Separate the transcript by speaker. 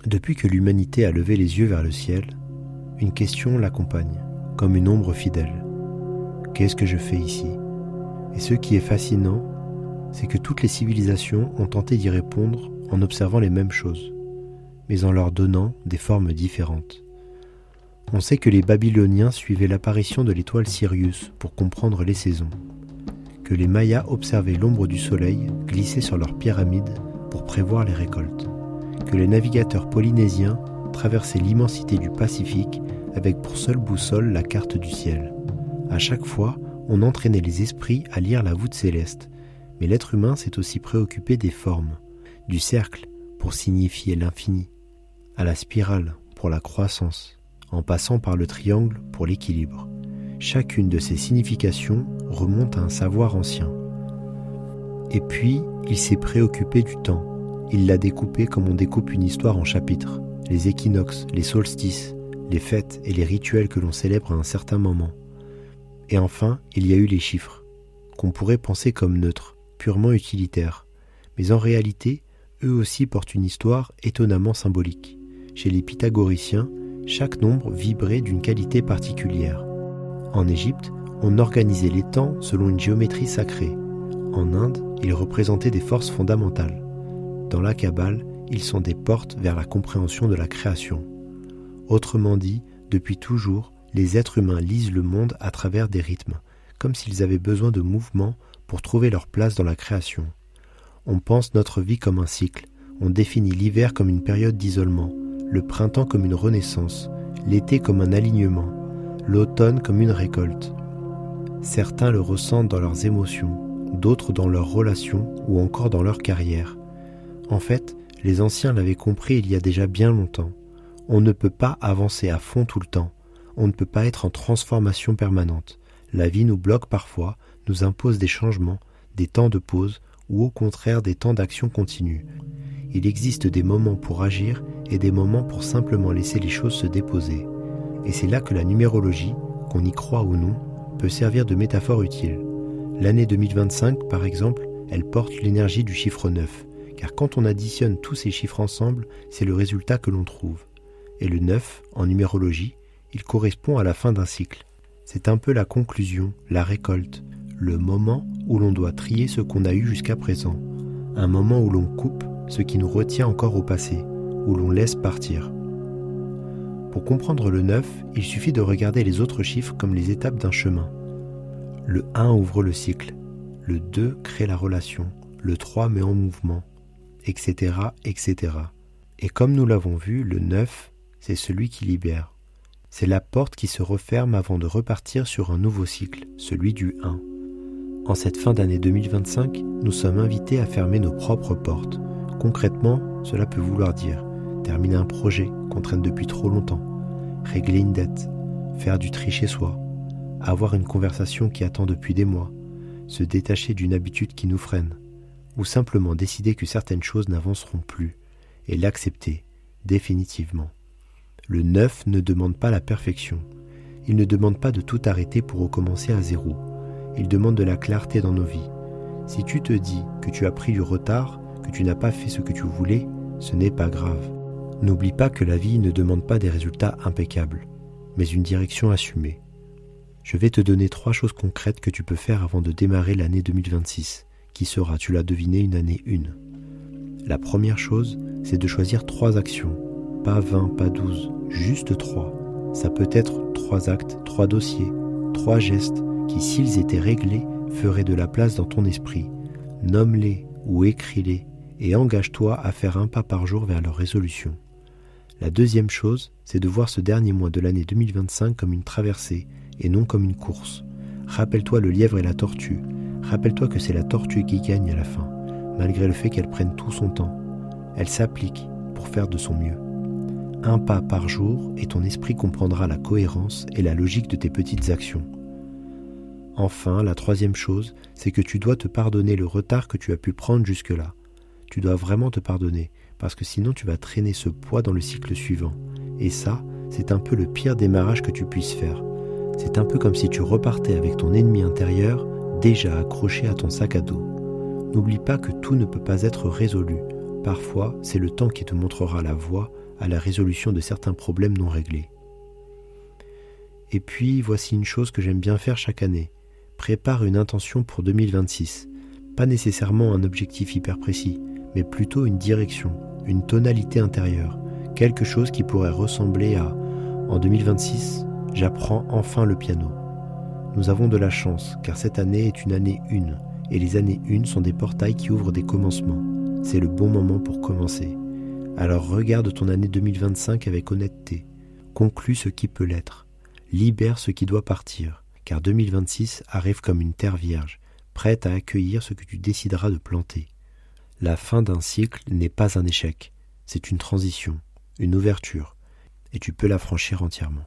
Speaker 1: Depuis que l'humanité a levé les yeux vers le ciel, une question l'accompagne, comme une ombre fidèle. Qu'est-ce que je fais ici ? Et ce qui est fascinant, c'est que toutes les civilisations ont tenté d'y répondre en observant les mêmes choses, mais en leur donnant des formes différentes. On sait que les Babyloniens suivaient l'apparition de l'étoile Sirius pour comprendre les saisons, que les Mayas observaient l'ombre du soleil glisser sur leurs pyramides pour prévoir les récoltes, que les navigateurs polynésiens traversaient l'immensité du Pacifique avec pour seule boussole la carte du ciel. À chaque fois, on entraînait les esprits à lire la voûte céleste, mais l'être humain s'est aussi préoccupé des formes, du cercle pour signifier l'infini, à la spirale pour la croissance, en passant par le triangle pour l'équilibre. Chacune de ces significations remonte à un savoir ancien. Et puis, il s'est préoccupé du temps. Il l'a découpé comme on découpe une histoire en chapitres, les équinoxes, les solstices, les fêtes et les rituels que l'on célèbre à un certain moment. Et enfin, il y a eu les chiffres, qu'on pourrait penser comme neutres, purement utilitaires. Mais en réalité, eux aussi portent une histoire étonnamment symbolique. Chez les pythagoriciens, chaque nombre vibrait d'une qualité particulière. En Égypte, on organisait les temps selon une géométrie sacrée. En Inde, ils représentaient des forces fondamentales. Dans la Kabbale, ils sont des portes vers la compréhension de la création. Autrement dit, depuis toujours, les êtres humains lisent le monde à travers des rythmes, comme s'ils avaient besoin de mouvement pour trouver leur place dans la création. On pense notre vie comme un cycle, on définit l'hiver comme une période d'isolement, le printemps comme une renaissance, l'été comme un alignement, l'automne comme une récolte. Certains le ressentent dans leurs émotions, d'autres dans leurs relations ou encore dans leur carrière. En fait, les anciens l'avaient compris il y a déjà bien longtemps. On ne peut pas avancer à fond tout le temps. On ne peut pas être en transformation permanente. La vie nous bloque parfois, nous impose des changements, des temps de pause ou au contraire des temps d'action continue. Il existe des moments pour agir et des moments pour simplement laisser les choses se déposer. Et c'est là que la numérologie, qu'on y croit ou non, peut servir de métaphore utile. L'année 2025, par exemple, elle porte l'énergie du chiffre 9, car quand on additionne tous ces chiffres ensemble, c'est le résultat que l'on trouve. Et le 9, en numérologie, il correspond à la fin d'un cycle. C'est un peu la conclusion, la récolte, le moment où l'on doit trier ce qu'on a eu jusqu'à présent, un moment où l'on coupe ce qui nous retient encore au passé, où l'on laisse partir. Pour comprendre le 9, il suffit de regarder les autres chiffres comme les étapes d'un chemin. Le 1 ouvre le cycle, le 2 crée la relation, le 3 met en mouvement, etc., etc. Et comme nous l'avons vu, le 9, c'est celui qui libère. C'est la porte qui se referme avant de repartir sur un nouveau cycle, celui du 1. En cette fin d'année 2025, nous sommes invités à fermer nos propres portes. Concrètement, cela peut vouloir dire terminer un projet qu'on traîne depuis trop longtemps, régler une dette, faire du tri chez soi, avoir une conversation qui attend depuis des mois, se détacher d'une habitude qui nous freine, ou simplement décider que certaines choses n'avanceront plus, et l'accepter, définitivement. Le 9 ne demande pas la perfection. Il ne demande pas de tout arrêter pour recommencer à zéro. Il demande de la clarté dans nos vies. Si tu te dis que tu as pris du retard, que tu n'as pas fait ce que tu voulais, ce n'est pas grave. N'oublie pas que la vie ne demande pas des résultats impeccables, mais une direction assumée. Je vais te donner 3 choses concrètes que tu peux faire avant de démarrer l'année 2026, qui sera, tu l'as deviné, une année 1. La première chose, c'est de choisir 3 actions. Pas 20, pas 12, juste 3. Ça peut être 3 actes, 3 dossiers, 3 gestes qui, s'ils étaient réglés, feraient de la place dans ton esprit. Nomme-les ou écris-les et engage-toi à faire un pas par jour vers leur résolution. La deuxième chose, c'est de voir ce dernier mois de l'année 2025 comme une traversée et non comme une course. Rappelle-toi le lièvre et la tortue. Rappelle-toi que c'est la tortue qui gagne à la fin, malgré le fait qu'elle prenne tout son temps. Elle s'applique pour faire de son mieux. Un pas par jour et ton esprit comprendra la cohérence et la logique de tes petites actions. Enfin, la troisième chose, c'est que tu dois te pardonner le retard que tu as pu prendre jusque-là. Tu dois vraiment te pardonner, parce que sinon tu vas traîner ce poids dans le cycle suivant. Et ça, c'est un peu le pire démarrage que tu puisses faire. C'est un peu comme si tu repartais avec ton ennemi intérieur déjà accroché à ton sac à dos. N'oublie pas que tout ne peut pas être résolu. Parfois, c'est le temps qui te montrera la voie à la résolution de certains problèmes non réglés. Et puis, voici une chose que j'aime bien faire chaque année. Prépare une intention pour 2026. Pas nécessairement un objectif hyper précis, mais plutôt une direction, une tonalité intérieure, quelque chose qui pourrait ressembler à « En 2026, j'apprends enfin le piano ». Nous avons de la chance, car cette année est une année 1, et les années 1 sont des portails qui ouvrent des commencements. C'est le bon moment pour commencer. Alors regarde ton année 2025 avec honnêteté. Conclus ce qui peut l'être. Libère ce qui doit partir, car 2026 arrive comme une terre vierge, prête à accueillir ce que tu décideras de planter. La fin d'un cycle n'est pas un échec, c'est une transition, une ouverture, et tu peux la franchir entièrement.